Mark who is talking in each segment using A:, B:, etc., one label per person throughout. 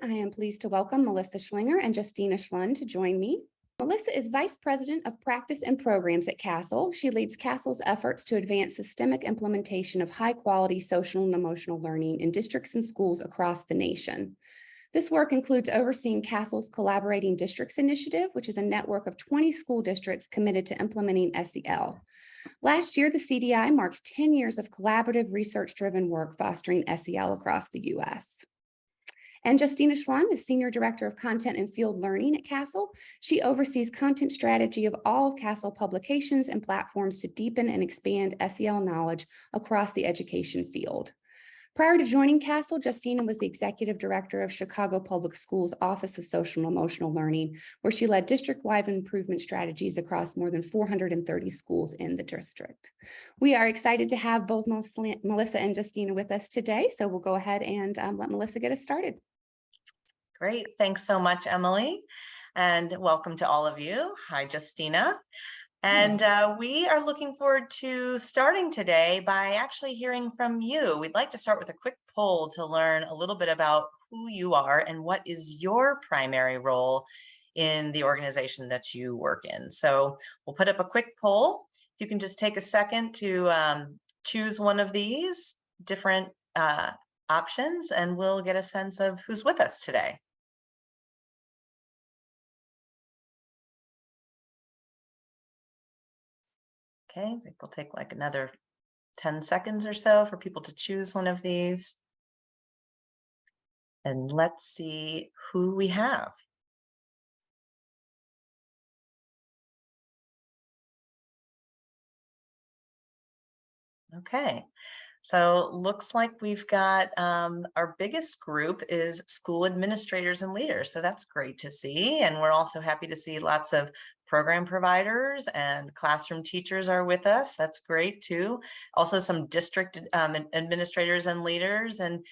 A: I am pleased to welcome Melissa Schlinger and Justina Schlund to join me. Melissa is Vice President of Practice and Programs at CASEL. She leads CASEL's efforts to advance systemic implementation of high-quality social and emotional learning in districts and schools across the nation. This work includes overseeing CASEL's Collaborating Districts Initiative, which is a network of 20 school districts committed to implementing SEL. Last year, the CDI marked 10 years of collaborative, research-driven work fostering SEL across the U.S. And Justina Schlund is Senior Director of Content and Field Learning at CASEL. She oversees content strategy of all of CASEL publications and platforms to deepen and expand SEL knowledge across the education field. Prior to joining CASEL, Justina was the Executive Director of Chicago Public Schools Office of Social and Emotional Learning, where she led district-wide improvement strategies across more than 430 schools in the district. We are excited to have both Melissa and Justina with us today, so we'll go ahead and let Melissa get us started.
B: Great. Thanks so much, Emily. And welcome to all of you. Hi, Justina. And we are looking forward to starting today by actually hearing from you. We'd like to start with a quick poll to learn a little bit about who you are and what is your primary role in the organization that you work in. So we'll put up a quick poll. If you can just take a second to choose one of these different options, and we'll get a sense of who's with us today. Okay, I think we'll take like another 10 seconds or so for people to choose one of these. And let's see who we have. Okay, so looks like we've got our biggest group is school administrators and leaders. So that's great to see. And we're also happy to see lots of program providers and classroom teachers are with us. That's great too. Also some district administrators and leaders. And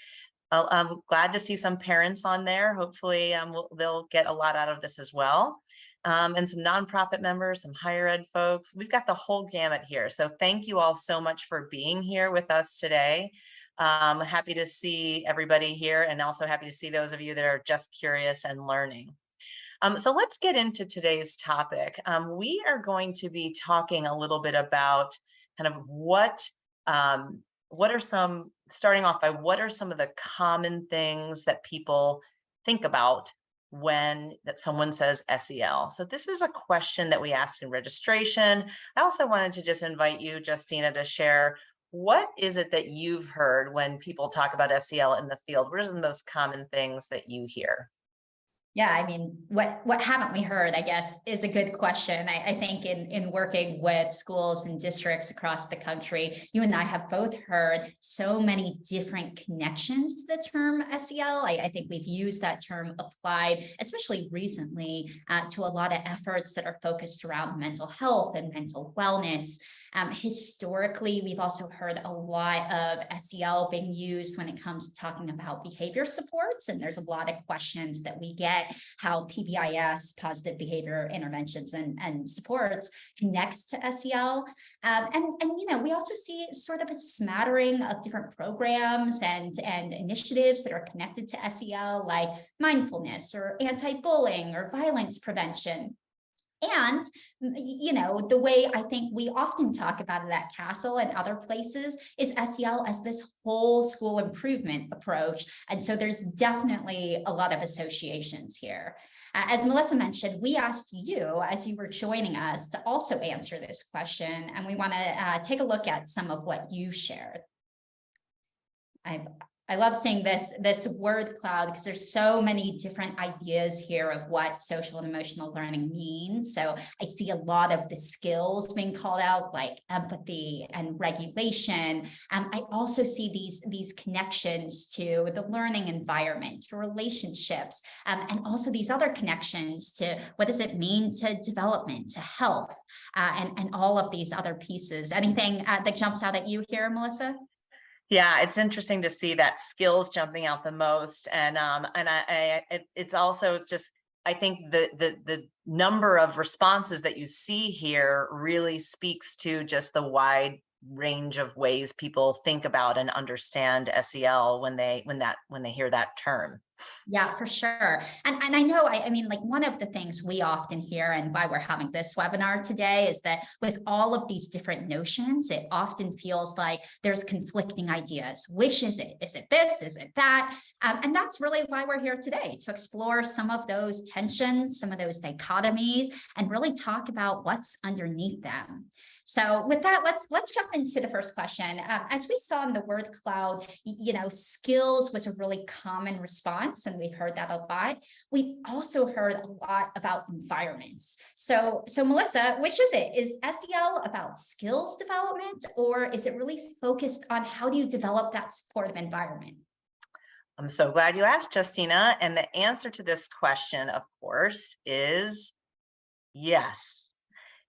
B: I'm glad to see some parents on there. Hopefully they'll get a lot out of this as well. And some nonprofit members, some higher ed folks. We've got the whole gamut here. So thank you all so much for being here with us today. Happy to see everybody here, and also happy to see those of you that are just curious and learning. So let's get into today's topic. We are going to be talking a little bit about kind of what are some, starting off by what are some of the common things that people think about when someone says SEL. So this is a question that we asked in registration. I also wanted to just invite you, Justina, to share what is it that you've heard when people talk about SEL in the field? What are some of those common things that you hear?
C: Yeah, I mean, what haven't we heard, I guess, is a good question. I think in working with schools and districts across the country, you and I have both heard so many different connections to the term SEL. I think we've used that term applied, especially recently, to a lot of efforts that are focused around mental health and mental wellness. Historically, we've also heard a lot of SEL being used when it comes to talking about behavior supports. And there's a lot of questions that we get how PBIS, positive behavior interventions and supports, connects to SEL. And you know, we also see sort of a smattering of different programs and initiatives that are connected to SEL, like mindfulness or anti-bullying or violence prevention. And, you know, the way I think we often talk about it at CASEL and other places is SEL as this whole school improvement approach. And so there's definitely a lot of associations here. As Melissa mentioned, we asked you as you were joining us to also answer this question, and we want to take a look at some of what you shared. I love seeing this word cloud because there's so many different ideas here of what social and emotional learning means. So I see a lot of the skills being called out, like empathy and regulation. I also see these connections to the learning environment, to relationships, and also these other connections to what does it mean to development, to health, and all of these other pieces. Anything that jumps out at you here, Melissa?
B: Yeah, it's interesting to see that skills jumping out the most, and it's also just, I think the number of responses that you see here really speaks to just the wide range of ways people think about and understand SEL when they hear that term.
C: Yeah, for sure. And I know, I mean, like one of the things we often hear and why we're having this webinar today is that with all of these different notions, it often feels like there's conflicting ideas. Which is it? Is it this? Is it that? And that's really why we're here today, to explore some of those tensions, some of those dichotomies, and really talk about what's underneath them. So with that, let's jump into the first question. As we saw in the word cloud, skills was a really common response, and we've heard that a lot. We've also heard a lot about environments. So Melissa, which is it? Is SEL about skills development, or is it really focused on how do you develop that supportive environment?
B: I'm so glad you asked, Justina. And the answer to this question, of course, is yes.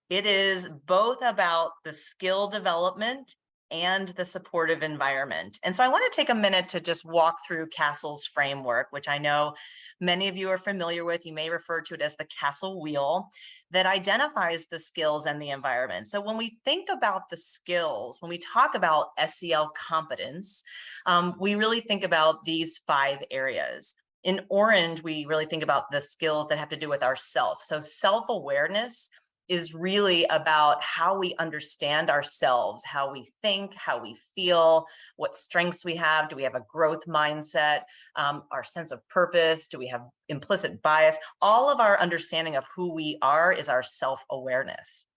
B: It is both about the skill development and the supportive environment. And so I want to take a minute to just walk through CASEL's framework, which I know many of you are familiar with. You may refer to it as the CASEL wheel that identifies the skills and the environment. So when we think about the skills, when we talk about SEL competence, we really think about these 5 areas. In orange, we really think about the skills that have to do with ourself. So self-awareness is really about how we understand ourselves, how we think, how we feel, what strengths we have. Do we have a growth mindset, our sense of purpose? Do we have implicit bias? All of our understanding of who we are is our self-awareness.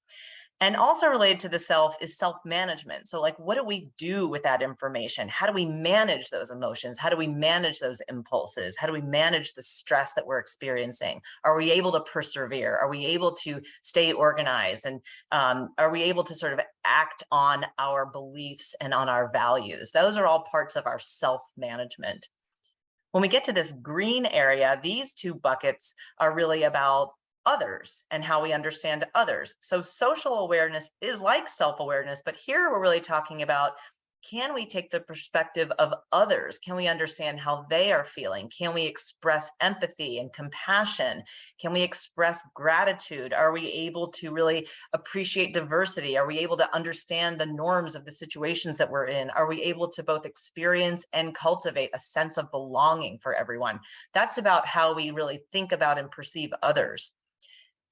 B: And also related to the self is self-management. So like, what do we do with that information? How do we manage those emotions? How do we manage those impulses? How do we manage the stress that we're experiencing? Are we able to persevere? Are we able to stay organized? And are we able to sort of act on our beliefs and on our values? Those are all parts of our self-management. When we get to this green area, these 2 buckets are really about others and how we understand others. So social awareness is like self-awareness, but here we're really talking about, can we take the perspective of others? Can we understand how they are feeling? Can we express empathy and compassion? Can we express gratitude? Are we able to really appreciate diversity? Are we able to understand the norms of the situations that we're in? Are we able to both experience and cultivate a sense of belonging for everyone? That's about how we really think about and perceive others.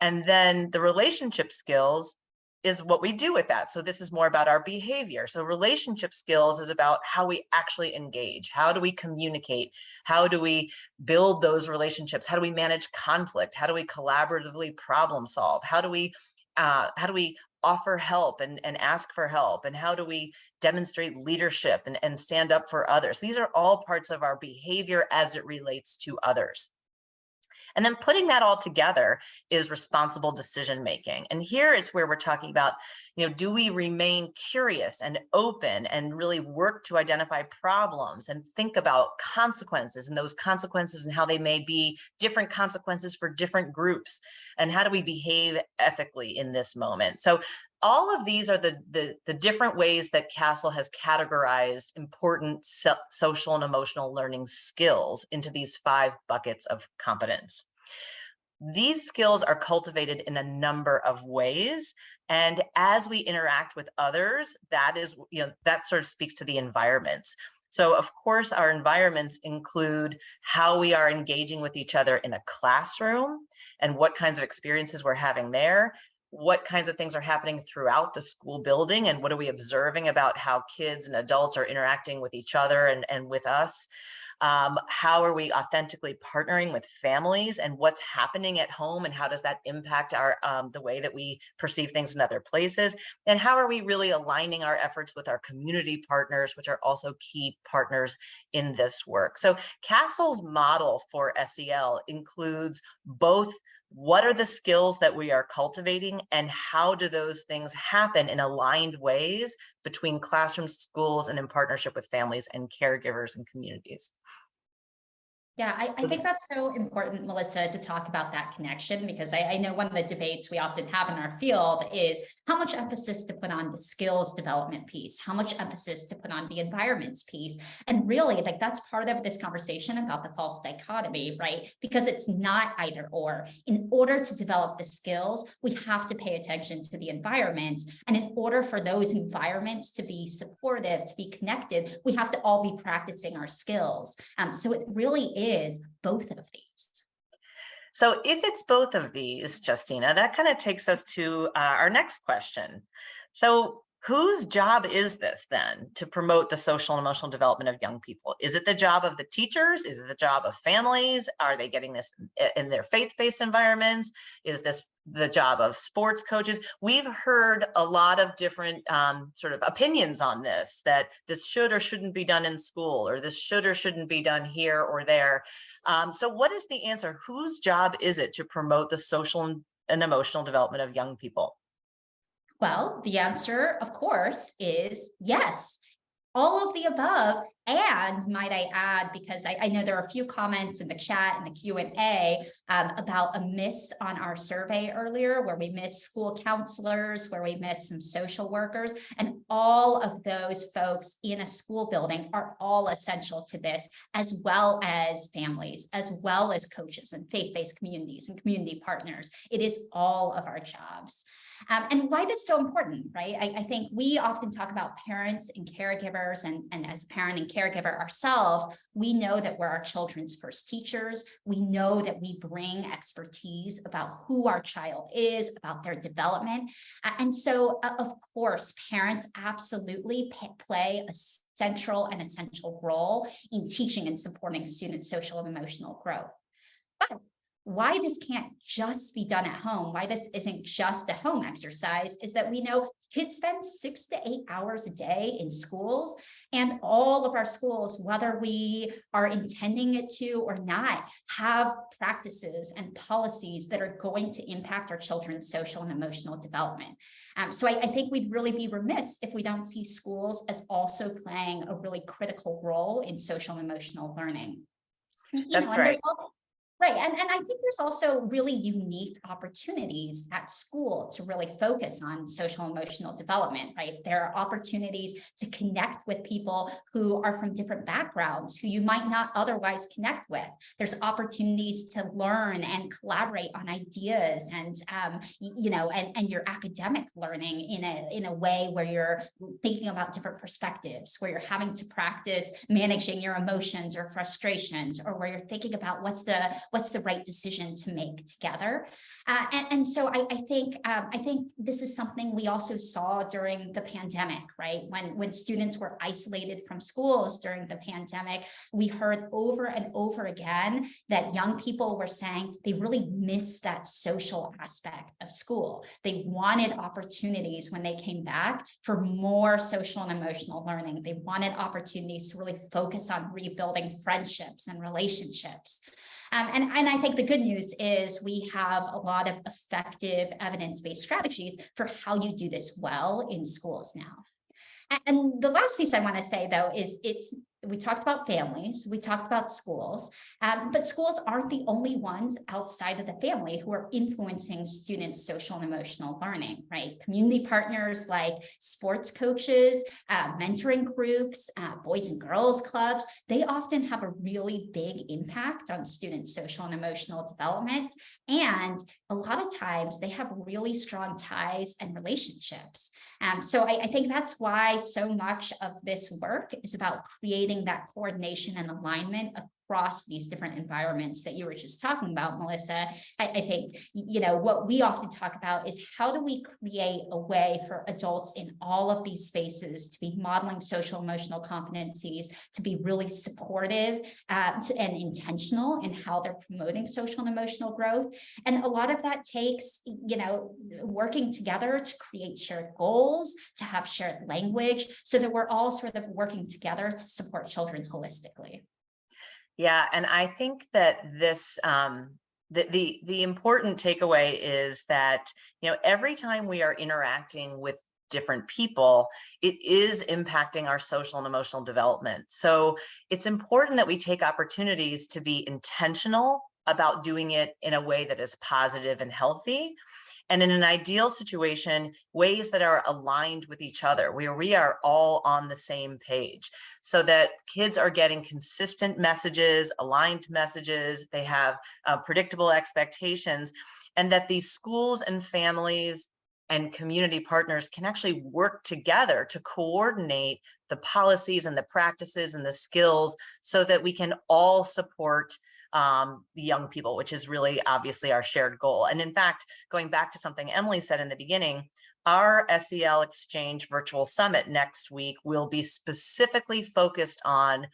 B: And then the relationship skills is what we do with that. So this is more about our behavior. So relationship skills is about how we actually engage. How do we communicate? How do we build those relationships? How do we manage conflict? How do we collaboratively problem solve? How do we offer help and ask for help? And how do we demonstrate leadership and stand up for others? These are all parts of our behavior as it relates to others. And then putting that all together is responsible decision making. And here is where we're talking about, do we remain curious and open and really work to identify problems and think about consequences, and those consequences and how they may be different consequences for different groups, and how do we behave ethically in this moment? So all of these are the different ways that CASEL has categorized important social and emotional learning skills into these 5 buckets of competence. These skills are cultivated in a number of ways. And as we interact with others, that sort of speaks to the environments. So of course, our environments include how we are engaging with each other in a classroom and what kinds of experiences we're having there. What kinds of things are happening throughout the school building, and what are we observing about how kids and adults are interacting with each other and with us? How are we authentically partnering with families, and what's happening at home, and how does that impact our the way that we perceive things in other places? And how are we really aligning our efforts with our community partners, which are also key partners in this work? So CASEL's model for SEL includes both what are the skills that we are cultivating, and how do those things happen in aligned ways between classrooms, schools, and in partnership with families and caregivers and communities?
C: Yeah, I think that's so important, Melissa, to talk about that connection, because I know one of the debates we often have in our field is how much emphasis to put on the skills development piece, how much emphasis to put on the environments piece. And really, like, that's part of this conversation about the false dichotomy, right? Because it's not either or. In order to develop the skills, we have to pay attention to the environments. And in order for those environments to be supportive, to be connected, we have to all be practicing our skills. So it really is both of these.
B: So if it's both of these, Justina, that kind of takes us to our next question. So whose job is this then to promote the social and emotional development of young people? Is it the job of the teachers? Is it the job of families? Are they getting this in their faith-based environments? Is this the job of sports coaches? We've heard a lot of different sort of opinions on this, that this should or shouldn't be done in school, or this should or shouldn't be done here or there. So what is the answer? Whose job is it to promote the social and emotional development of young people?
C: Well, the answer, of course, is yes. All of the above, and might I add, because I know there are a few comments in the chat and the Q&A about a miss on our survey earlier, where we missed school counselors, where we missed some social workers, and all of those folks in a school building are all essential to this, as well as families, as well as coaches and faith-based communities and community partners. It is all of our jobs. And why this is so important, right? I think we often talk about parents and caregivers, and as a parent and caregiver ourselves, we know that we're our children's first teachers. We know that we bring expertise about who our child is, about their development. And so, of course, parents absolutely play a central and essential role in teaching and supporting students' social and emotional growth. But why this can't just be done at home, why this isn't just a home exercise, is that we know kids spend 6 to 8 hours a day in schools, and all of our schools, whether we are intending it to or not, have practices and policies that are going to impact our children's social and emotional development. So I think we'd really be remiss if we don't see schools as also playing a really critical role in social and emotional learning.
B: That's right.
C: Right. And I think there's also really unique opportunities at school to really focus on social emotional development, right? There are opportunities to connect with people who are from different backgrounds who you might not otherwise connect with. There's opportunities to learn and collaborate on ideas and, and your academic learning in a way where you're thinking about different perspectives, where you're having to practice managing your emotions or frustrations, or where you're thinking about what's the right decision to make together. And so I think this is something we also saw during the pandemic, right? When students were isolated from schools during the pandemic, we heard over and over again that young people were saying they really missed that social aspect of school. They wanted opportunities when they came back for more social and emotional learning. They wanted opportunities to really focus on rebuilding friendships and relationships. And I think the good news is we have a lot of effective evidence-based strategies for how you do this well in schools now. And the last piece I want to say, though, is we talked about families, we talked about schools, but schools aren't the only ones outside of the family who are influencing students' social and emotional learning, right? Community partners like sports coaches, mentoring groups, boys and girls clubs, they often have a really big impact on students' social and emotional development. And a lot of times they have really strong ties and relationships. So I think that's why so much of this work is about creating that coordination and alignment across these different environments that you were just talking about, Melissa. I think, what we often talk about is how do we create a way for adults in all of these spaces to be modeling social emotional competencies, to be really supportive and intentional in how they're promoting social and emotional growth. And a lot of that takes, working together to create shared goals, to have shared language, so that we're all sort of working together to support children holistically.
B: Yeah, and I think that this the important takeaway is that every time we are interacting with different people, it is impacting our social and emotional development. So it's important that we take opportunities to be intentional about doing it in a way that is positive and healthy. And in an ideal situation, ways that are aligned with each other, where we are all on the same page, so that kids are getting consistent messages, aligned messages, they have predictable expectations, and that these schools and families and community partners can actually work together to coordinate the policies and the practices and the skills so that we can all support the young people, which is really obviously our shared goal. And in fact, going back to something Emily said in the beginning, our SEL Exchange Virtual Summit next week will be specifically focused on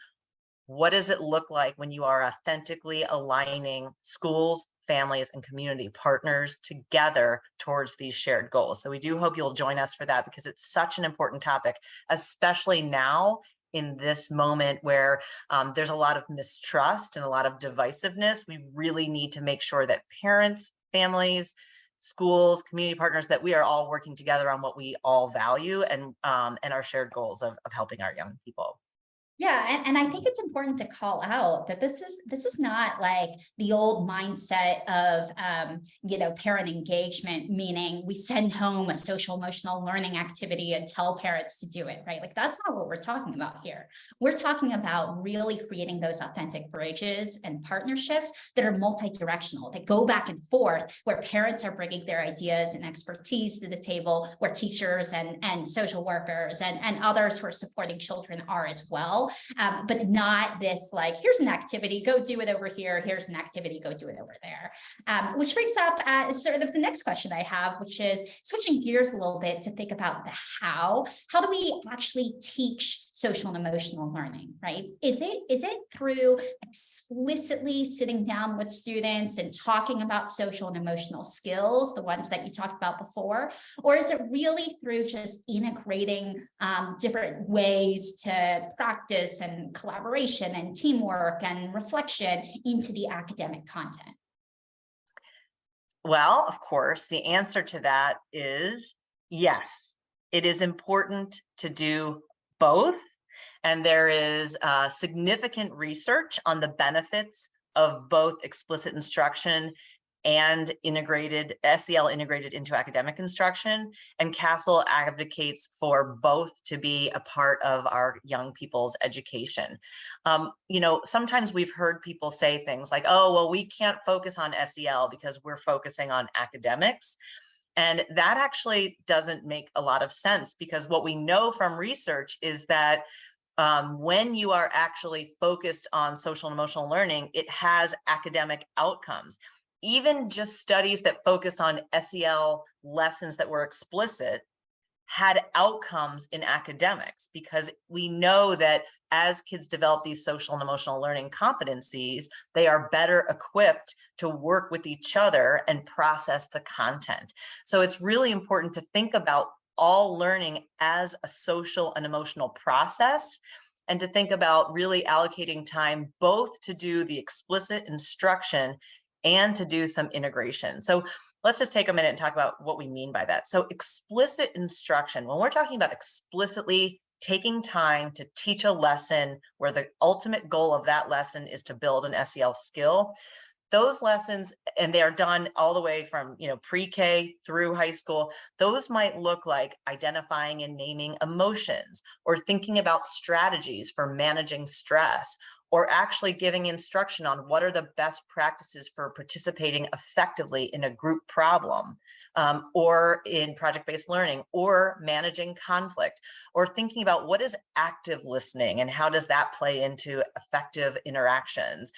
B: what does it look like when you are authentically aligning schools, families, and community partners together towards these shared goals. So we do hope you'll join us for that, because it's such an important topic, especially now in this moment where there's a lot of mistrust and a lot of divisiveness. We really need to make sure that parents, families, schools, community partners, that we are all working together on what we all value and our shared goals of helping our young people.
C: Yeah, and I think it's important to call out that this is not like the old mindset of parent engagement, meaning we send home a social emotional learning activity and tell parents to do it, right? Like that's not what we're talking about here. We're talking about really creating those authentic bridges and partnerships that are multi-directional, that go back and forth, where parents are bringing their ideas and expertise to the table, where teachers and social workers and others who are supporting children are as well. But not this like, here's an activity, go do it over here. Here's an activity, go do it over there. Which brings up sort of the next question I have, which is switching gears a little bit to think about the how. How do we actually teach social and emotional learning, right? Is it through explicitly sitting down with students and talking about social and emotional skills, the ones that you talked about before? Or is it really through just integrating different ways to practice and collaboration and teamwork and reflection into the academic content?
B: Well, of course, the answer to that is yes. It is important to do both. And there is significant research on the benefits of both explicit instruction and integrated SEL integrated into academic instruction. And CASEL advocates for both to be a part of our young people's education. Sometimes we've heard people say things like, oh, well, we can't focus on SEL because we're focusing on academics. And that actually doesn't make a lot of sense, because what we know from research is that when you are actually focused on social and emotional learning, it has academic outcomes. Even just studies that focus on SEL lessons that were explicit had outcomes in academics, because we know that as kids develop these social and emotional learning competencies, they are better equipped to work with each other and process the content. So it's really important to think about all learning as a social and emotional process, and to think about really allocating time both to do the explicit instruction and to do some integration. So let's just take a minute and talk about what we mean by that. So explicit instruction, when we're talking about explicitly taking time to teach a lesson where the ultimate goal of that lesson is to build an SEL skill, those lessons, and they are done all the way from pre-K through high school, those might look like identifying and naming emotions, or thinking about strategies for managing stress, or actually giving instruction on what are the best practices for participating effectively in a group problem, or in project-based learning, or managing conflict, or thinking about what is active listening and how does that play into effective interactions,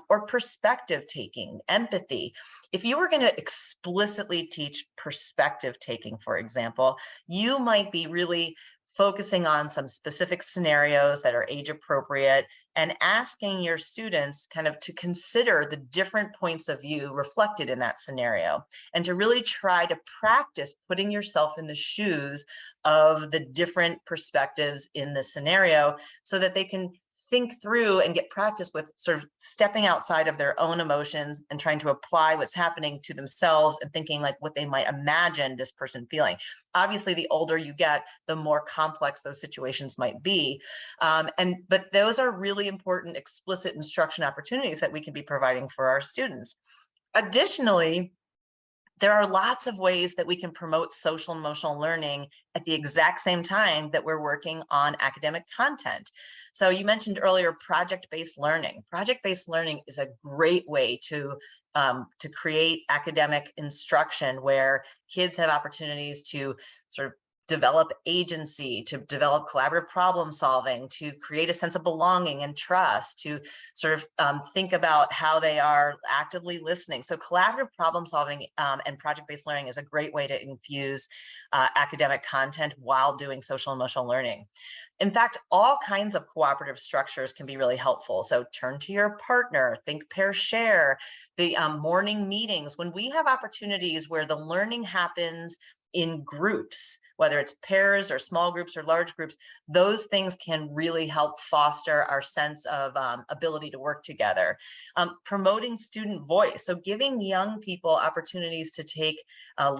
B: or perspective taking, empathy. If you were going to explicitly teach perspective taking, for example, you might be really focusing on some specific scenarios that are age appropriate, and asking your students kind of to consider the different points of view reflected in that scenario, and to really try to practice putting yourself in the shoes of the different perspectives in the scenario, so that they can think through and get practice with sort of stepping outside of their own emotions and trying to apply what's happening to themselves and thinking like what they might imagine this person feeling. Obviously, the older you get, the more complex those situations might be. But those are really important explicit instruction opportunities that we can be providing for our students. Additionally, there are lots of ways that we can promote social and emotional learning at the exact same time that we're working on academic content. So you mentioned earlier project-based learning. Project-based learning is a great way to create academic instruction where kids have opportunities to sort of develop agency, to develop collaborative problem solving, to create a sense of belonging and trust, to sort of think about how they are actively listening. So collaborative problem solving and project-based learning is a great way to infuse academic content while doing social and emotional learning. In fact, all kinds of cooperative structures can be really helpful. So turn to your partner, think, pair, share, the morning meetings. When we have opportunities where the learning happens in groups, whether it's pairs or small groups or large groups, those things can really help foster our sense of ability to work together. Promoting student voice, so giving young people opportunities to take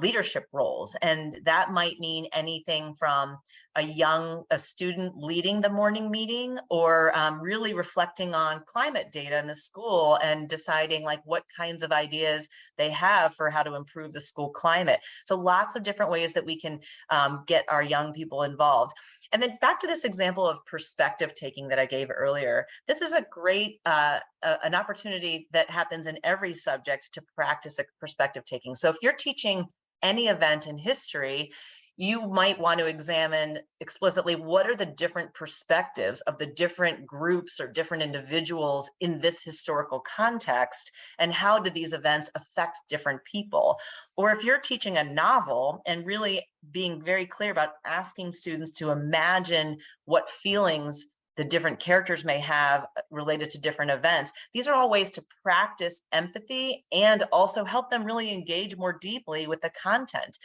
B: leadership roles, and that might mean anything from a student leading the morning meeting, or really reflecting on climate data in the school and deciding like what kinds of ideas they have for how to improve the school climate. So lots of different ways that we can get our young people involved. And then back to this example of perspective taking that I gave earlier. This is a great, an opportunity that happens in every subject to practice a perspective taking. So if you're teaching any event in history, you might want to examine explicitly what are the different perspectives of the different groups or different individuals in this historical context, and how did these events affect different people? Or if you're teaching a novel and really being very clear about asking students to imagine what feelings the different characters may have related to different events. These are all ways to practice empathy and also help them really engage more deeply with the content.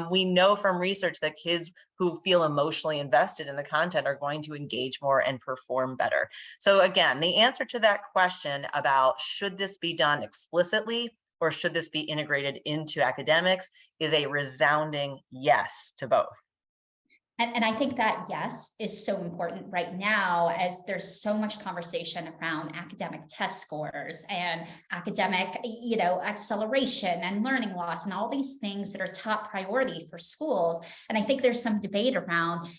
B: We know from research that kids who feel emotionally invested in the content are going to engage more and perform better. So again, the answer to that question about should this be done explicitly or should this be integrated into academics is a resounding yes to both.
C: And I think that yes is so important right now, as there's so much conversation around academic test scores and academic, acceleration and learning loss and all these things that are top priority for schools. And I think there's some debate around,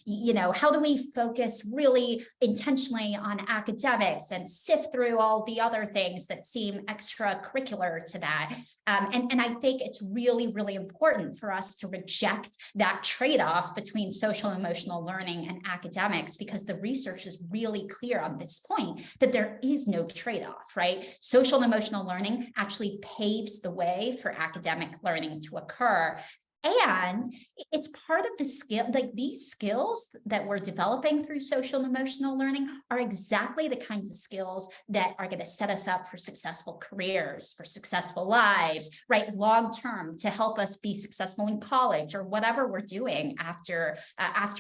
C: how do we focus really intentionally on academics and sift through all the other things that seem extracurricular to that. And I think it's really, really important for us to reject that trade-off between social and emotional learning and academics, because the research is really clear on this point that there is no trade-off, right? Social and emotional learning actually paves the way for academic learning to occur. And it's part of the skill, like these skills that we're developing through social and emotional learning are exactly the kinds of skills that are going to set us up for successful careers, for successful lives, right? Long term, to help us be successful in college or whatever we're doing after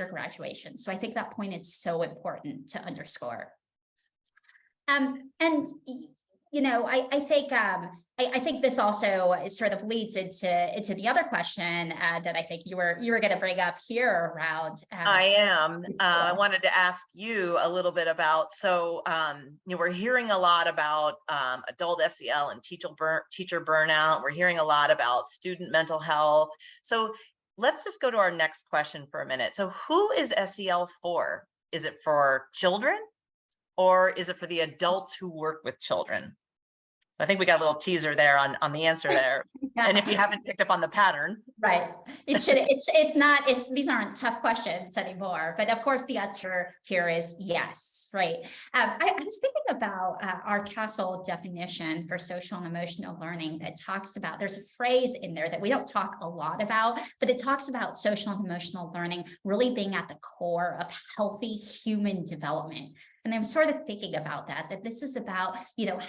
C: graduation. So I think that point is so important to underscore. I think this also sort of leads into the other question that I think you were going to bring up here around.
B: I wanted to ask you a little bit about. So we're hearing a lot about adult SEL and teacher burnout. We're hearing a lot about student mental health. So let's just go to our next question for a minute. So who is SEL for? Is it for children? Or is it for the adults who work with children? I think we got a little teaser there on the answer there. Yeah. And if you haven't picked up on the pattern.
C: Right. These aren't tough questions anymore. But of course, the answer here is yes, right? I was thinking about our CASEL definition for social and emotional learning that talks about, there's a phrase in there that we don't talk a lot about, but it talks about social and emotional learning really being at the core of healthy human development. And I'm sort of thinking about that this is about,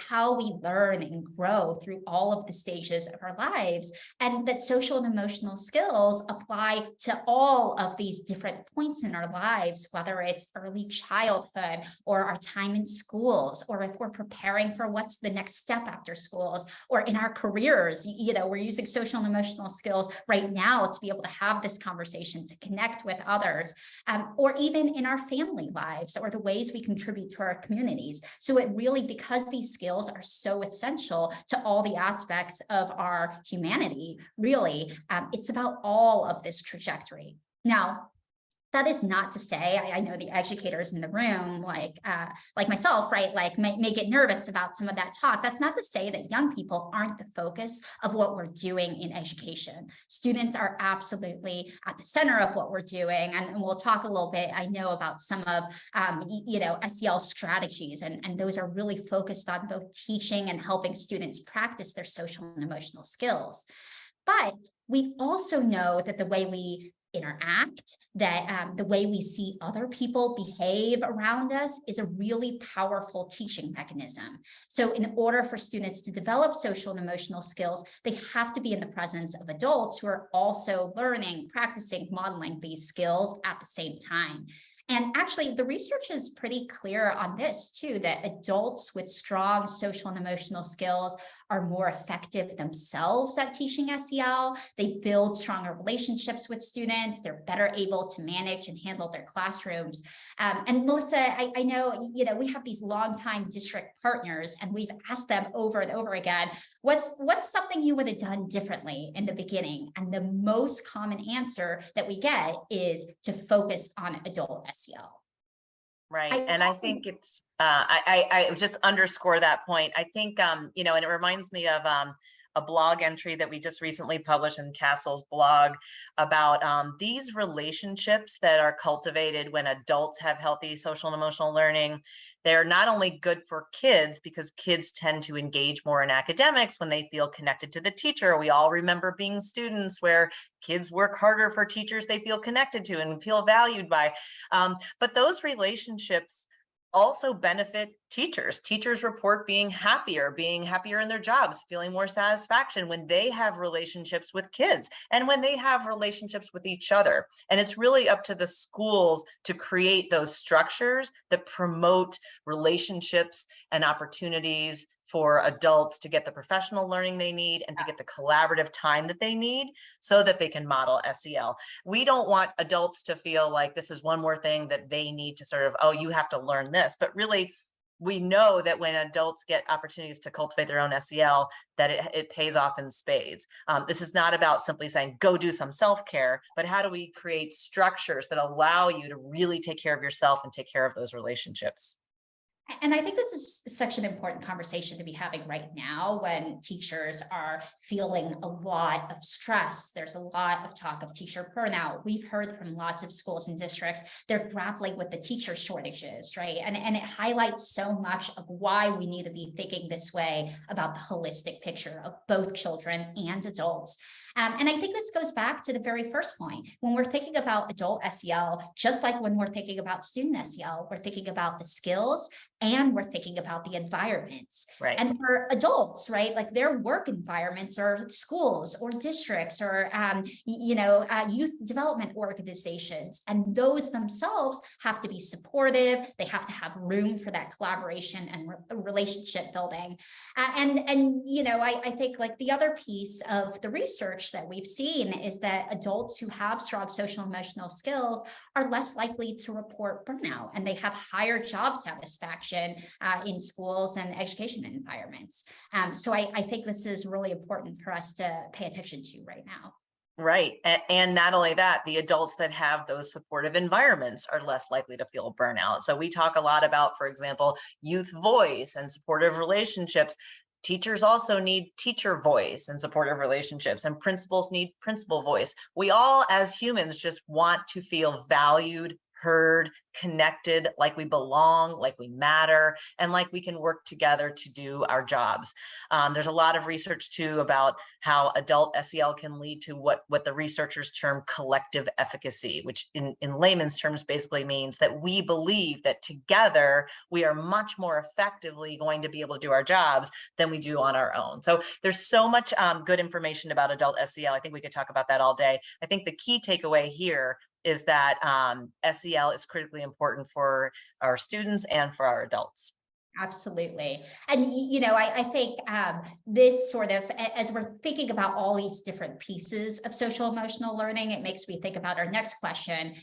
C: how we learn and grow through all of the stages of our lives, and that social and emotional skills apply to all of these different points in our lives, whether it's early childhood or our time in schools, or if we're preparing for what's the next step after schools, or in our careers. We're using social and emotional skills right now to be able to have this conversation, to connect with others, or even in our family lives, or the ways we contribute to our communities. So it really, because these skills are so essential to all the aspects of our humanity, really, it's about all of this trajectory. Now, that is not to say, I know the educators in the room, like myself, right, like may get nervous about some of that talk. That's not to say that young people aren't the focus of what we're doing in education. Students are absolutely at the center of what we're doing. And we'll talk a little bit, I know, about some of, SEL strategies. And those are really focused on both teaching and helping students practice their social and emotional skills. But we also know that the way we interact, that the way we see other people behave around us is a really powerful teaching mechanism. So in order for students to develop social and emotional skills, they have to be in the presence of adults who are also learning, practicing, modeling these skills at the same time. And actually, the research is pretty clear on this too, that adults with strong social and emotional skills are more effective themselves at teaching SEL. They build stronger relationships with students. They're better able to manage and handle their classrooms. And Melissa, I know, we have these longtime district partners, and we've asked them over and over again, what's something you would have done differently in the beginning? And the most common answer that we get is to focus on adult SEL.
B: Right. And I think it's, I just underscore that point. I think, and it reminds me of a blog entry that we just recently published in CASEL's blog about these relationships that are cultivated when adults have healthy social and emotional learning. They're not only good for kids, because kids tend to engage more in academics when they feel connected to the teacher. We all remember being students where kids work harder for teachers they feel connected to and feel valued by. But those relationships also benefit teachers. Teachers report being happier in their jobs, feeling more satisfaction when they have relationships with kids and when they have relationships with each other. And it's really up to the schools to create those structures that promote relationships and opportunities for adults to get the professional learning they need and to get the collaborative time that they need so that they can model SEL. We don't want adults to feel like this is one more thing that they need to sort of, oh, you have to learn this. But really, we know that when adults get opportunities to cultivate their own SEL, that it pays off in spades. This is not about simply saying, go do some self-care, but how do we create structures that allow you to really take care of yourself and take care of those relationships?
C: And I think this is such an important conversation to be having right now when teachers are feeling a lot of stress. There's a lot of talk of teacher burnout. We've heard from lots of schools and districts, they're grappling with the teacher shortages, right? And it highlights so much of why we need to be thinking this way about the holistic picture of both children and adults. And I think this goes back to the very first point. When we're thinking about adult SEL, just like when we're thinking about student SEL, we're thinking about the skills and we're thinking about the environments.
B: Right.
C: And for adults, right, like their work environments or schools or districts or, youth development organizations. And those themselves have to be supportive. They have to have room for that collaboration and relationship building. I think like the other piece of the research that we've seen is that adults who have strong social emotional skills are less likely to report burnout, and they have higher job satisfaction in schools and education environments. So I think this is really important for us to pay attention to right now.
B: Right. And not only that, the adults that have those supportive environments are less likely to feel burnout. So we talk a lot about, for example, youth voice and supportive relationships. Teachers also need teacher voice and supportive relationships, and principals need principal voice. We all, as humans, just want to feel valued, heard, connected, like we belong, like we matter, and like we can work together to do our jobs. There's a lot of research too about how adult SEL can lead to what the researchers term collective efficacy, which in layman's terms basically means that we believe that together we are much more effectively going to be able to do our jobs than we do on our own. So there's so much good information about adult SEL. I think we could talk about that all day. I think the key takeaway here is that SEL is critically important for our students and for our adults.
C: Absolutely. And, I think this sort of, as we're thinking about all these different pieces of social emotional learning, it makes me think about our next question,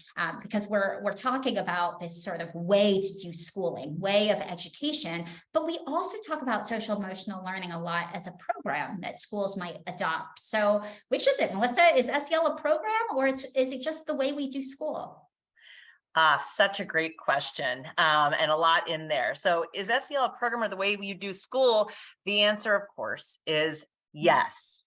C: because we're talking about this sort of way to do schooling, way of education, but we also talk about social emotional learning a lot as a program that schools might adopt. So which is it, Melissa? Is SEL a program, or is it just the way we do school?
B: Such a great question, and a lot in there. So is SEL a program or the way you do school? The answer, of course, is yes.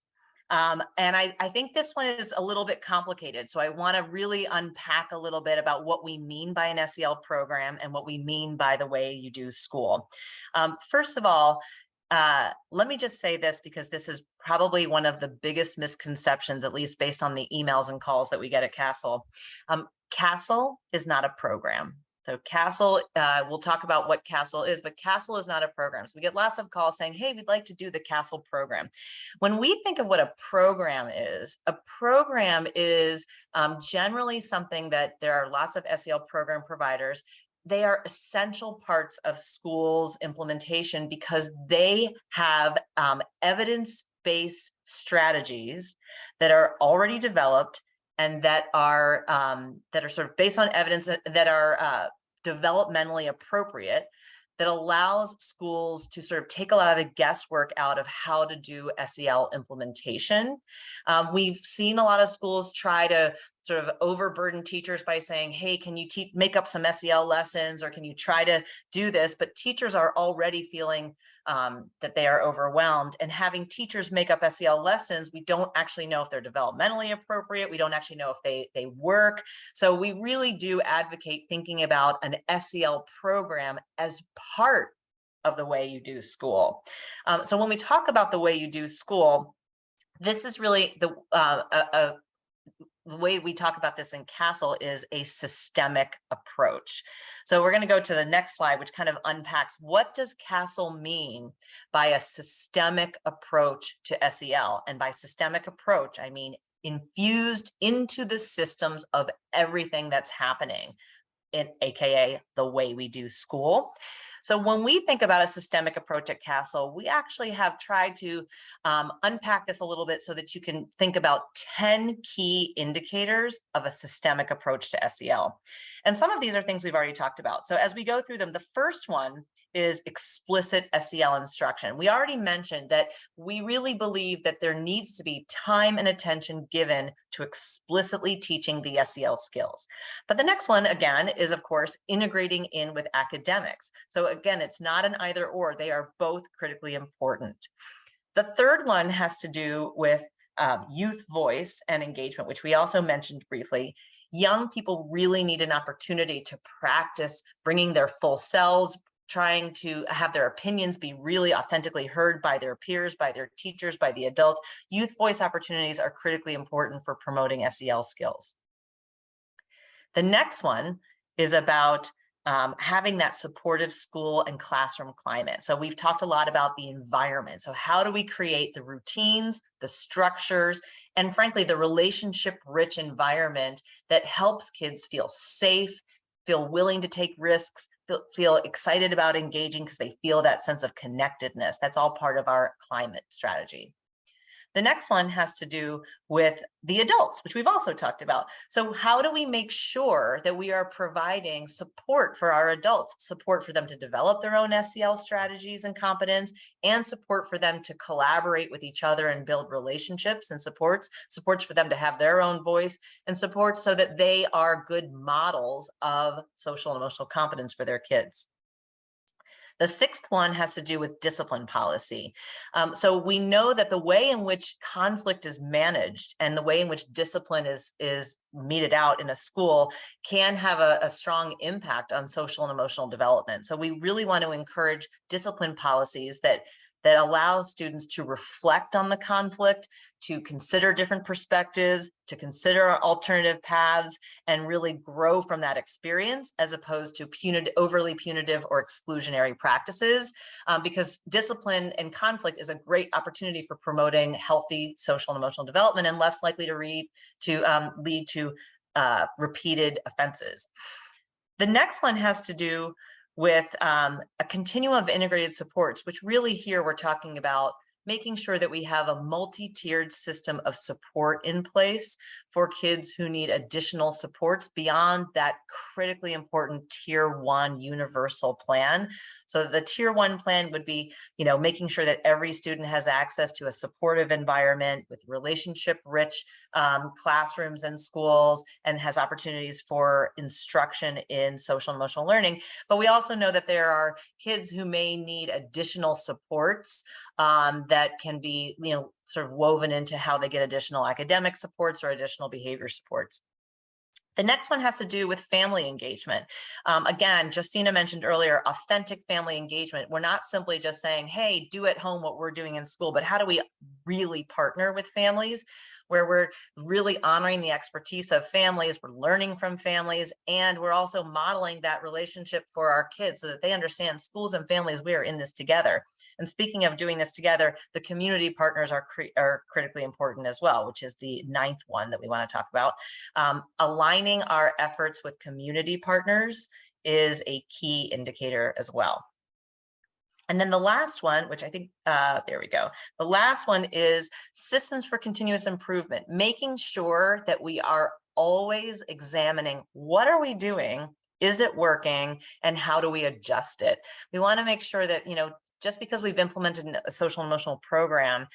B: And I think this one is a little bit complicated. So I want to really unpack a little bit about what we mean by an SEL program and what we mean by the way you do school. First of all, let me just say this, because this is probably one of the biggest misconceptions, at least based on the emails and calls that we get at CASEL. CASEL is not a program. So CASEL, we'll talk about what CASEL is, but CASEL is not a program. So we get lots of calls saying, hey, we'd like to do the CASEL program. When we think of what a program is generally something that there are lots of SEL program providers. They are essential parts of schools implementation because they have evidence-based strategies that are already developed and that are sort of based on evidence that are developmentally appropriate, that allows schools to sort of take a lot of the guesswork out of how to do SEL implementation. We've seen a lot of schools try to sort of overburden teachers by saying, hey, can you make up some SEL lessons, or can you try to do this? But teachers are already feeling that they are overwhelmed, and having teachers make up SEL lessons, we don't actually know if they're developmentally appropriate. We don't actually know if they work. So we really do advocate thinking about an SEL program as part of the way you do school. So when we talk about the way you do school, this is really the way we talk about this in CASEL is a systemic approach. So we're going to go to the next slide, which kind of unpacks what does CASEL mean by a systemic approach to SEL. And by systemic approach, I mean infused into the systems of everything that's happening, AKA the way we do school. So when we think about a systemic approach at CASEL, we actually have tried to unpack this a little bit so that you can think about 10 key indicators of a systemic approach to SEL. And some of these are things we've already talked about. So as we go through them, the first one is explicit SEL instruction. We already mentioned that we really believe that there needs to be time and attention given to explicitly teaching the SEL skills. But the next one, again, is of course integrating in with academics. So again, it's not an either or, they are both critically important. The third one has to do with youth voice and engagement, which we also mentioned briefly. Young people really need an opportunity to practice bringing their full selves, trying to have their opinions be really authentically heard by their peers, by their teachers, by the adults. Youth voice opportunities are critically important for promoting SEL skills. The next one is about having that supportive school and classroom climate. So we've talked a lot about the environment. So how do we create the routines, the structures, and frankly, the relationship-rich environment that helps kids feel safe, feel willing to take risks, feel excited about engaging because they feel that sense of connectedness. That's all part of our climate strategy. The next one has to do with the adults, which we've also talked about. So how do we make sure that we are providing support for our adults, support for them to develop their own SEL strategies and competence, and support for them to collaborate with each other and build relationships and supports for them to have their own voice, and support so that they are good models of social and emotional competence for their kids. The sixth one has to do with discipline policy. So we know that the way in which conflict is managed and the way in which discipline is meted out in a school can have a strong impact on social and emotional development. So we really want to encourage discipline policies that allow students to reflect on the conflict, to consider different perspectives, to consider alternative paths, and really grow from that experience as opposed to overly punitive or exclusionary practices, because discipline and conflict is a great opportunity for promoting healthy social and emotional development and less likely to lead to repeated offenses. The next one has to do with a continuum of integrated supports, which really here we're talking about making sure that we have a multi-tiered system of support in place for kids who need additional supports beyond that critically important tier 1 universal plan. So the tier 1 plan would be, making sure that every student has access to a supportive environment with relationship-rich classrooms and schools, and has opportunities for instruction in social and emotional learning. But we also know that there are kids who may need additional supports that can be, sort of woven into how they get additional academic supports or additional behavior supports. The next one has to do with family engagement. Again, Justina mentioned earlier, authentic family engagement. We're not simply just saying, hey, do at home what we're doing in school, but how do we really partner with families where we're really honoring the expertise of families, we're learning from families, and we're also modeling that relationship for our kids so that they understand schools and families, we are in this together. And speaking of doing this together, the community partners are critically important as well, which is the 9th one that we want to talk about. Aligning our efforts with community partners is a key indicator as well. And then the last one, which I think, there we go. The last one is systems for continuous improvement, making sure that we are always examining what are we doing, is it working, and how do we adjust it? We want to make sure that, just because we've implemented a social and emotional program,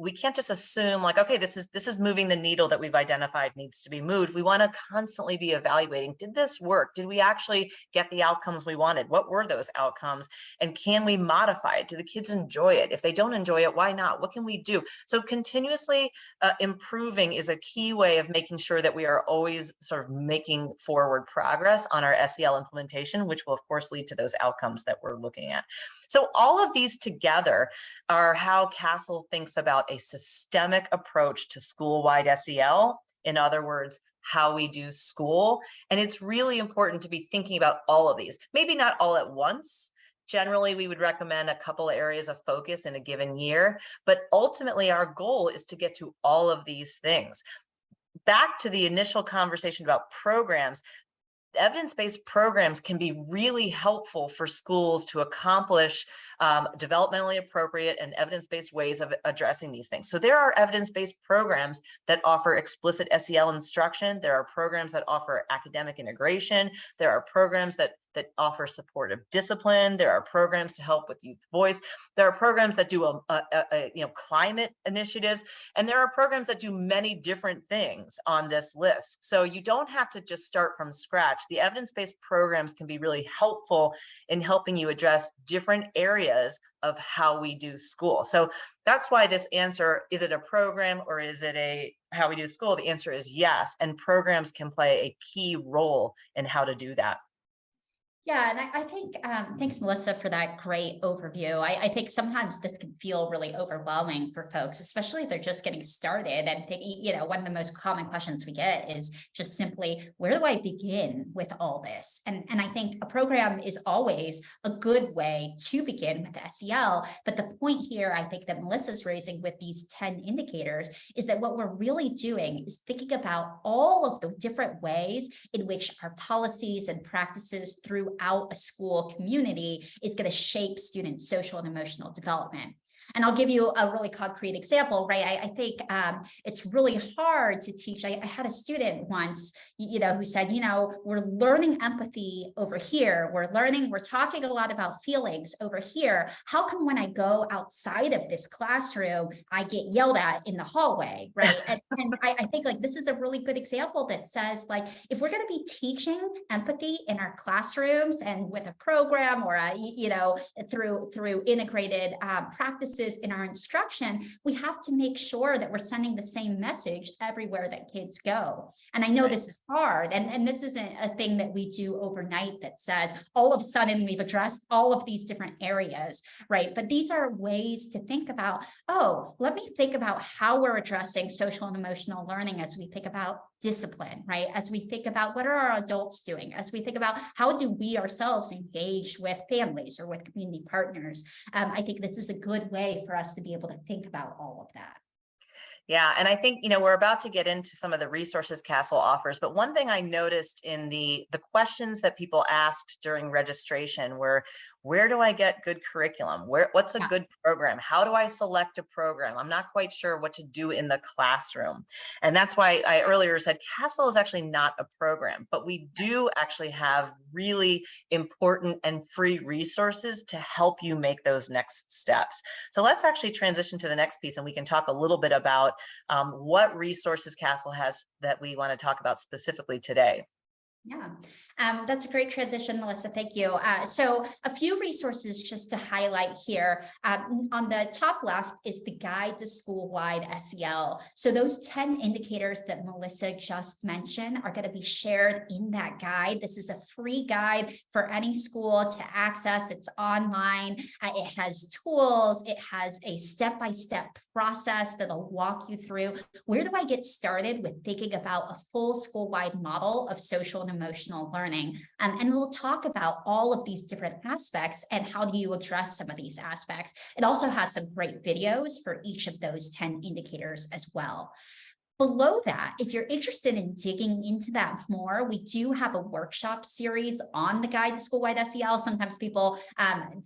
B: we can't just assume like, okay, this is moving the needle that we've identified needs to be moved. We want to constantly be evaluating, did this work? Did we actually get the outcomes we wanted? What were those outcomes? And can we modify it? Do the kids enjoy it? If they don't enjoy it, why not? What can we do? So continuously improving is a key way of making sure that we are always sort of making forward progress on our SEL implementation, which will of course lead to those outcomes that we're looking at. So all of these together are how CASEL thinks about a systemic approach to school-wide SEL. In other words, how we do school. And it's really important to be thinking about all of these, maybe not all at once. Generally, we would recommend a couple of areas of focus in a given year, but ultimately our goal is to get to all of these things. Back to the initial conversation about programs, evidence-based programs can be really helpful for schools to accomplish developmentally appropriate and evidence-based ways of addressing these things. So there are evidence-based programs that offer explicit SEL instruction. There are programs that offer academic integration. There are programs that offer supportive discipline. There are programs to help with youth voice. There are programs that do climate initiatives, and there are programs that do many different things on this list. So you don't have to just start from scratch. The evidence-based programs can be really helpful in helping you address different areas of how we do school. So that's why this answer, is it a program or is it a how we do school? The answer is yes, and programs can play a key role in how to do that.
C: Yeah, and I think, thanks, Melissa, for that great overview. I think sometimes this can feel really overwhelming for folks, especially if they're just getting started. And, one of the most common questions we get is just simply, where do I begin with all this? And I think a program is always a good way to begin with SEL. But the point here, I think that Melissa's raising with these 10 indicators is that what we're really doing is thinking about all of the different ways in which our policies and practices throughout a school community is going to shape students' social and emotional development. And I'll give you a really concrete example, right? I think it's really hard to teach. I had a student once, who said, we're learning empathy over here. We're talking a lot about feelings over here. How come when I go outside of this classroom, I get yelled at in the hallway, right? And I think like this is a really good example that says like, if we're going to be teaching empathy in our classroom, classrooms and with a program or through integrated practices in our instruction, we have to make sure that we're sending the same message everywhere that kids go. And I know this is hard, and this isn't a thing that we do overnight that says all of a sudden we've addressed all of these different areas, right? But these are ways to think about, oh, let me think about how we're addressing social and emotional learning as we think about discipline, right? As we think about what are our adults doing, as we think about how do we ourselves engage with families or with community partners. I think this is a good way for us to be able to think about all of that.
B: Yeah, and I think, we're about to get into some of the resources CASEL offers, but one thing I noticed in the questions that people asked during registration were, where do I get good curriculum? What's a good program? How do I select a program? I'm not quite sure what to do in the classroom. And that's why I earlier said CASEL is actually not a program, but we do actually have really important and free resources to help you make those next steps. So let's actually transition to the next piece, and we can talk a little bit about what resources CASEL has that we want to talk about specifically today.
C: Yeah, that's a great transition, Melissa. Thank you. So a few resources just to highlight here. On the top left is the guide to school-wide SEL. So those 10 indicators that Melissa just mentioned are going to be shared in that guide. This is a free guide for any school to access. It's online. It has tools. It has a step-by-step process that'll walk you through where do I get started with thinking about a full school-wide model of social and emotional learning. And we'll talk about all of these different aspects and how do you address some of these aspects. It also has some great videos for each of those 10 indicators as well. Below that, if you're interested in digging into that more, we do have a workshop series on the guide to school-wide SEL. Sometimes people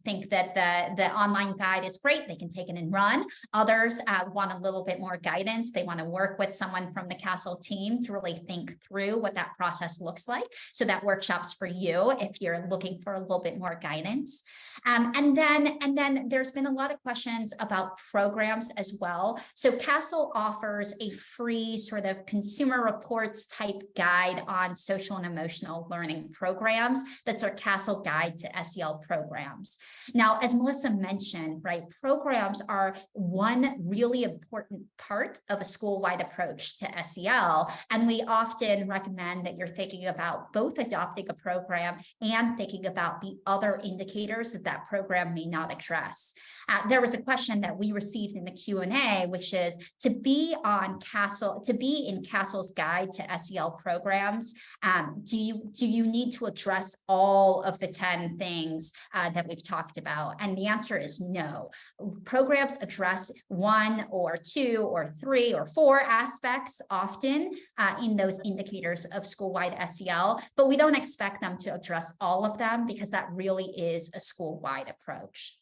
C: think that the online guide is great. They can take it and run. Others want a little bit more guidance. They want to work with someone from the CASEL team to really think through what that process looks like. So that workshop's for you if you're looking for a little bit more guidance. And then there's been a lot of questions about programs as well. So CASEL offers a free sort of consumer reports type guide on social and emotional learning programs. That's our CASEL guide to SEL programs. Now, as Melissa mentioned, right, programs are one really important part of a school-wide approach to SEL. And we often recommend that you're thinking about both adopting a program and thinking about the other indicators that that program may not address. There was a question that we received in the Q&A, which is to be in CASEL's guide to SEL programs, do you need to address all of the 10 things that we've talked about? And the answer is no. Programs address 1 or 2 or 3 or 4 aspects often in those indicators of school-wide SEL, but we don't expect them to address all of them because that really is a school-wide approach.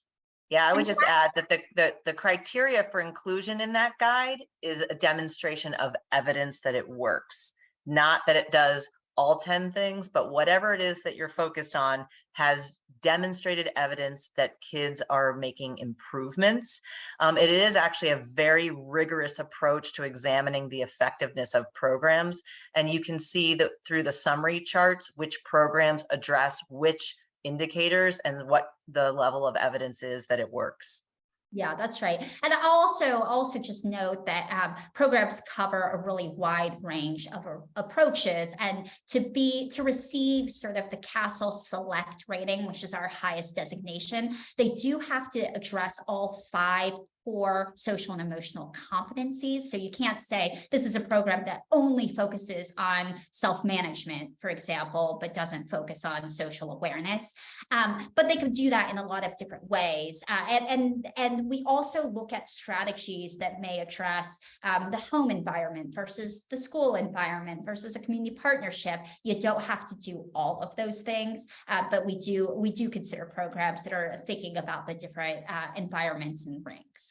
B: Yeah, I would just add that the criteria for inclusion in that guide is a demonstration of evidence that it works, not that it does all 10 things, but whatever it is that you're focused on has demonstrated evidence that kids are making improvements. It is actually a very rigorous approach to examining the effectiveness of programs. And you can see that through the summary charts, which programs address which indicators and what the level of evidence is that it works.
C: Yeah, that's right. And I'll also just note that programs cover a really wide range of approaches, and to receive sort of the CASEL Select rating, which is our highest designation, they do have to address all 5 core social and emotional competencies. So you can't say this is a program that only focuses on self-management, for example, but doesn't focus on social awareness. But they could do that in a lot of different ways. And we also look at strategies that may address the home environment versus the school environment versus a community partnership. You don't have to do all of those things, but we do consider programs that are thinking about the different environments and ranks.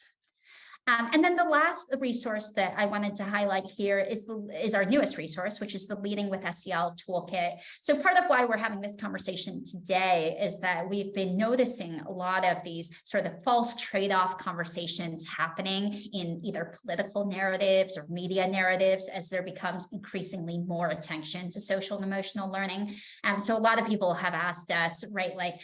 C: And then the last resource that I wanted to highlight here is our newest resource, which is the Leading with SEL Toolkit. So part of why we're having this conversation today is that we've been noticing a lot of these sort of false trade-off conversations happening in either political narratives or media narratives as there becomes increasingly more attention to social and emotional learning. So a lot of people have asked us, right, like,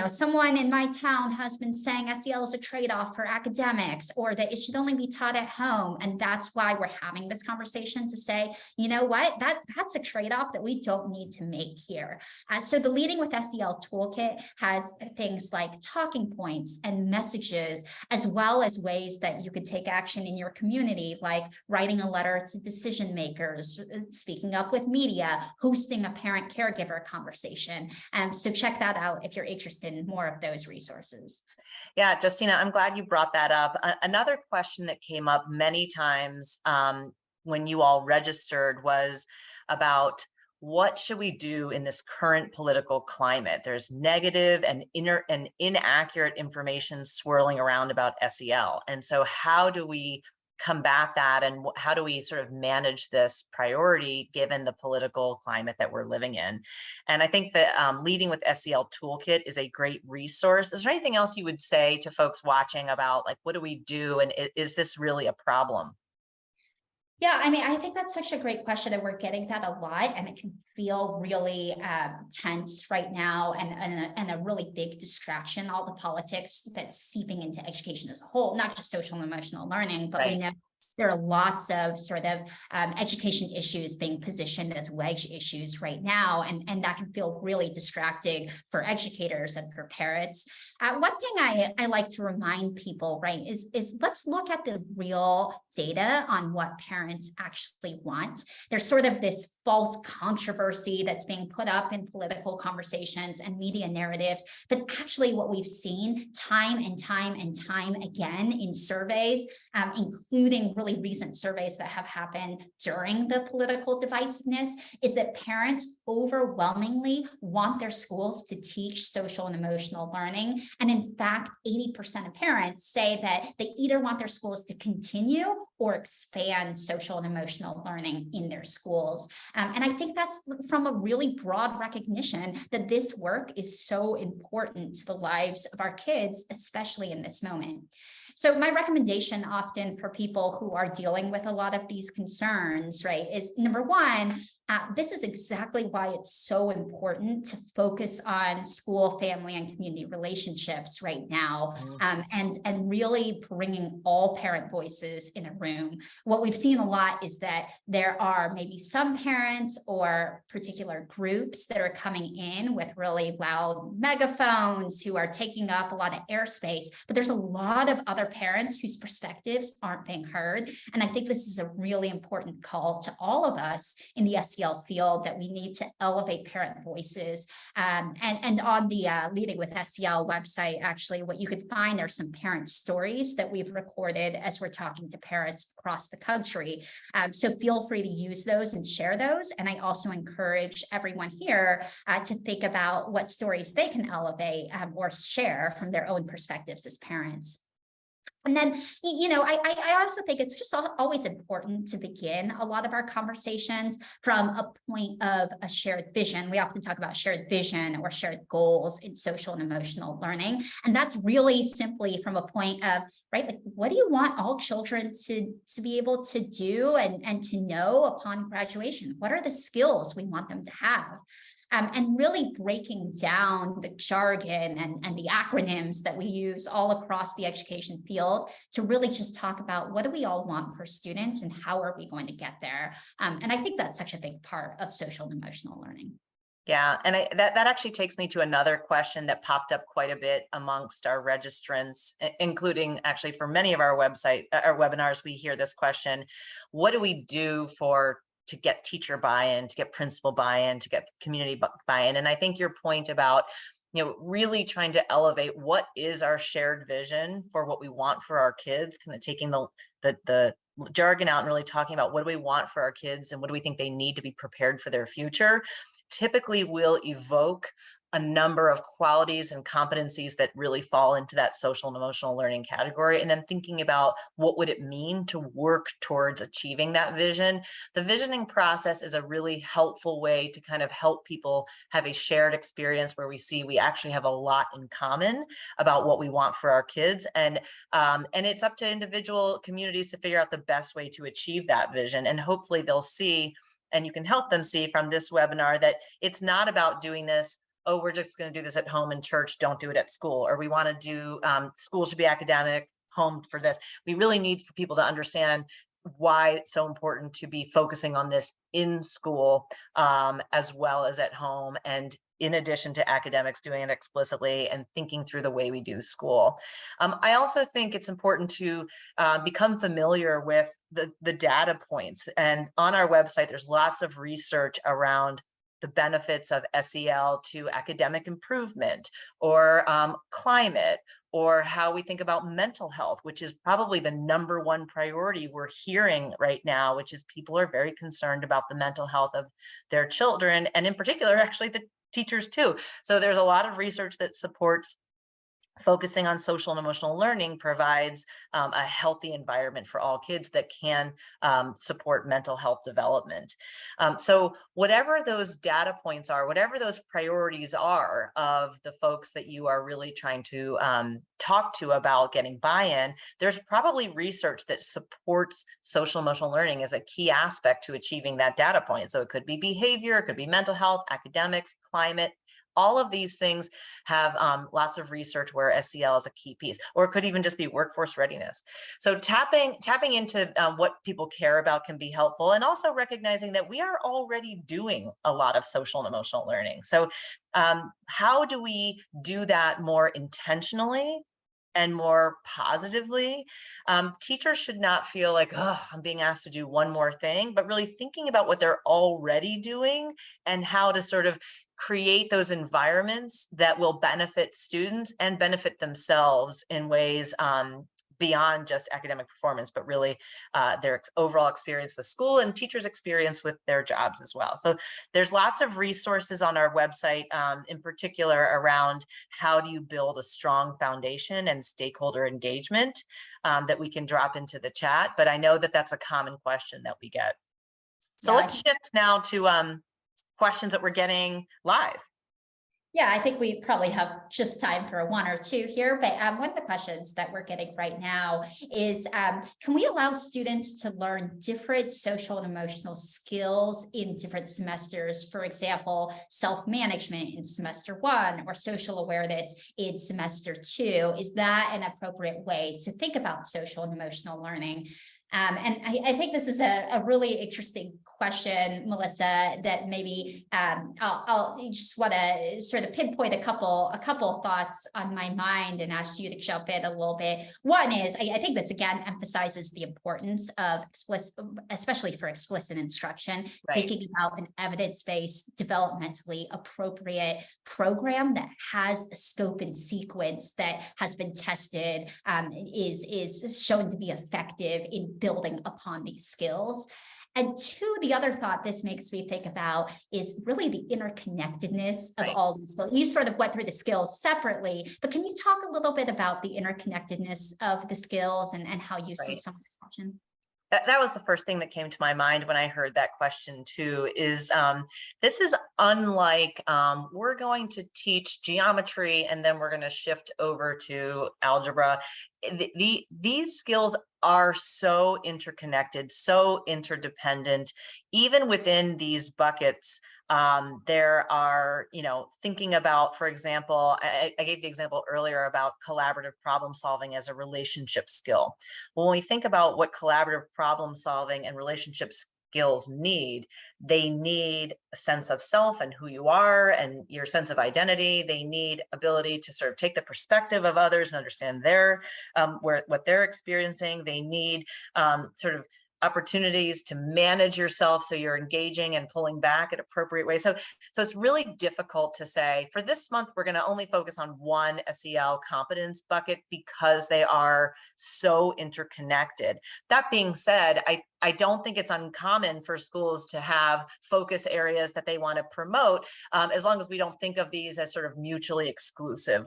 C: someone in my town has been saying SEL is a trade-off for academics, or that it should only be taught at home. And that's why we're having this conversation to say, you know what, that's a trade-off that we don't need to make here. So the Leading with SEL Toolkit has things like talking points and messages, as well as ways that you could take action in your community, like writing a letter to decision makers, speaking up with media, hosting a parent caregiver conversation. So check that out if you're interested in more of those resources.
B: Yeah, Justina, I'm glad you brought that up. Another question that came up many times when you all registered was about what should we do in this current political climate? There's negative and inaccurate information swirling around about SEL. And so how do we combat that, and how do we sort of manage this priority given the political climate that we're living in? And I think that Leading with SEL Toolkit is a great resource. Is there anything else you would say to folks watching about, like, what do we do, and is this really a problem?
C: Yeah, I mean, I think that's such a great question, and we're getting that a lot, and it can feel really tense right now, and a really big distraction, all the politics that's seeping into education as a whole, not just social and emotional learning, but we know there are lots of sort of education issues being positioned as wedge issues right now, and that can feel really distracting for educators and for parents. One thing I like to remind people, right, is let's look at the real data on what parents actually want. There's sort of this false controversy that's being put up in political conversations and media narratives, but actually what we've seen time and time and time again in surveys, including really recent surveys that have happened during the political divisiveness, is that parents overwhelmingly want their schools to teach social and emotional learning. And in fact, 80% of parents say that they either want their schools to continue or expand social and emotional learning in their schools. And I think that's from a really broad recognition that this work is so important to the lives of our kids, especially in this moment. So my recommendation often for people who are dealing with a lot of these concerns, right, is number one, this is exactly why it's so important to focus on school, family, and community relationships right now, and really bringing all parent voices in a room. What we've seen a lot is that there are maybe some parents or particular groups that are coming in with really loud megaphones who are taking up a lot of airspace, but there's a lot of other parents whose perspectives aren't being heard. And I think this is a really important call to all of us in the SEL field, that we need to elevate parent voices. And on the Leading with SEL website, actually, what you could find are some parent stories that we've recorded as we're talking to parents across the country. So feel free to use those and share those. And I also encourage everyone here to think about what stories they can elevate or share from their own perspectives as parents. And then, I also think it's just always important to begin a lot of our conversations from a point of a shared vision. We often talk about shared vision or shared goals in social and emotional learning. And that's really simply from a point of, right, like, what do you want all children to be able to do and to know upon graduation? What are the skills we want them to have? And really breaking down the jargon and the acronyms that we use all across the education field to really just talk about what do we all want for students and how are we going to get there. And I think that's such a big part of social and emotional learning.
B: Yeah, and that actually takes me to another question that popped up quite a bit amongst our registrants, including actually for many of our webinars, we hear this question: what do we do to get teacher buy-in, to get principal buy-in, to get community buy-in? And I think your point about, really trying to elevate what is our shared vision for what we want for our kids, kind of taking the jargon out and really talking about what do we want for our kids and what do we think they need to be prepared for their future, typically will evoke a number of qualities and competencies that really fall into that social and emotional learning category, and then thinking about what would it mean to work towards achieving that vision. The visioning process is a really helpful way to kind of help people have a shared experience where we actually have a lot in common about what we want for our kids, and it's up to individual communities to figure out the best way to achieve that vision. And hopefully they'll see, and you can help them see from this webinar, that it's not about doing this, oh, we're just going to do this at home in church, don't do it at school, or we want to do school should be academic, home for this. We really need for people to understand why it's so important to be focusing on this in school as well as at home, and in addition to academics, doing it explicitly and thinking through the way we do school. I also think it's important to become familiar with the data points. And on our website, there's lots of research around the benefits of SEL to academic improvement, or climate, or how we think about mental health, which is probably the #1 priority we're hearing right now, which is people are very concerned about the mental health of their children, and in particular, actually the teachers too. So there's a lot of research that supports focusing on social and emotional learning provides a healthy environment for all kids that can support mental health development. So whatever those data points are, whatever those priorities are of the folks that you are really trying to talk to about getting buy-in, there's probably research that supports social emotional learning as a key aspect to achieving that data point. So it could be behavior, it could be mental health, academics, climate. All of these things have lots of research where SEL is a key piece, or it could even just be workforce readiness. So tapping into what people care about can be helpful, and also recognizing that we are already doing a lot of social and emotional learning. So how do we do that more intentionally and more positively? Teachers should not feel like, oh, I'm being asked to do one more thing, but really thinking about what they're already doing and how to sort of create those environments that will benefit students and benefit themselves in ways beyond just academic performance, but really their overall experience with school and teachers' experience with their jobs as well. So there's lots of resources on our website, in particular around how do you build a strong foundation and stakeholder engagement that we can drop into the chat. But I know that that's a common question that we get. So let's shift now to questions that we're getting live.
C: Yeah, I think we probably have just time for one or two here, but one of the questions that we're getting right now is, can we allow students to learn different social and emotional skills in different semesters? For example, self-management in semester 1 or social awareness in semester 2. Is that an appropriate way to think about social and emotional learning? And I think this is a really interesting question, Melissa, that maybe I'll just want to sort of pinpoint a couple thoughts on my mind and ask you to jump in a little bit. One is, I think this again emphasizes the importance of especially for explicit instruction, thinking about an evidence-based, developmentally appropriate program that has a scope and sequence that has been tested, is shown to be effective in building upon these skills. And two, the other thought this makes me think about is really the interconnectedness of all these skills. You sort of went through the skills separately, but can you talk a little bit about the interconnectedness of the skills and how you see some of this function?
B: That was the first thing that came to my mind when I heard that question too, is this is unlike we're going to teach geometry and then we're going to shift over to algebra. These skills are so interconnected, so interdependent. Even within these buckets, there are, thinking about, for example, I gave the example earlier about collaborative problem solving as a relationship skill. Well, when we think about what collaborative problem solving and relationship skills need, they need a sense of self and who you are and your sense of identity. They need ability to sort of take the perspective of others and understand their what they're experiencing. They need sort of opportunities to manage yourself so you're engaging and pulling back at appropriate ways. So it's really difficult to say for this month we're going to only focus on one SEL competence bucket because they are so interconnected. That being said, I don't think it's uncommon for schools to have focus areas that they want to promote, as long as we don't think of these as sort of mutually exclusive.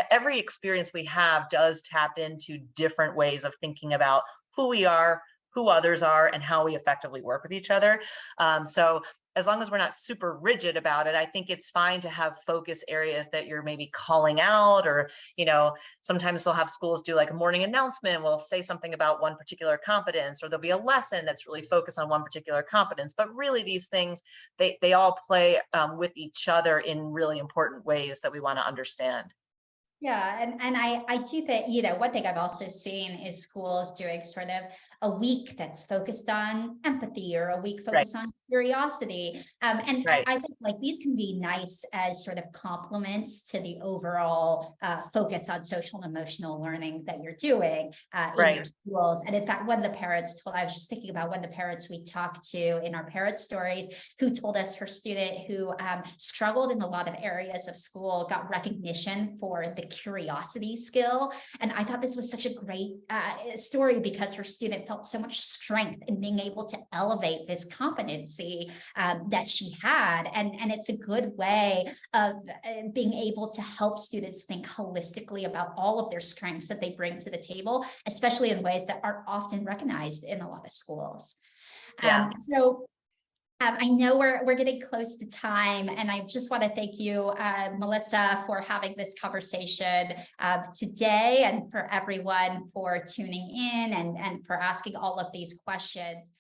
B: Every experience we have does tap into different ways of thinking about who we are, who others are, and how we effectively work with each other. So as long as we're not super rigid about it, I think it's fine to have focus areas that you're maybe calling out, or, sometimes they'll have schools do like a morning announcement. We'll say something about one particular competence, or there'll be a lesson that's really focused on one particular competence. But really these things, they all play with each other in really important ways that we want to understand.
C: Yeah, and I do think, one thing I've also seen is schools doing sort of a week that's focused on empathy, or a week
B: Right.
C: focused on curiosity. And
B: Right.
C: I think like these can be nice as sort of complements to the overall focus on social and emotional learning that you're doing in your
B: Right.
C: schools. And in fact, I was just thinking about one of the parents we talked to in our parent stories, who told us her student who struggled in a lot of areas of school got recognition for the curiosity skill. And I thought this was such a great story, because her student felt so much strength in being able to elevate this competency that she had. And it's a good way of being able to help students think holistically about all of their strengths that they bring to the table, especially in ways that are often recognized in a lot of schools.
B: Yeah.
C: I know we're getting close to time, and I just want to thank you, Melissa, for having this conversation today, and for everyone for tuning in and for asking all of these questions.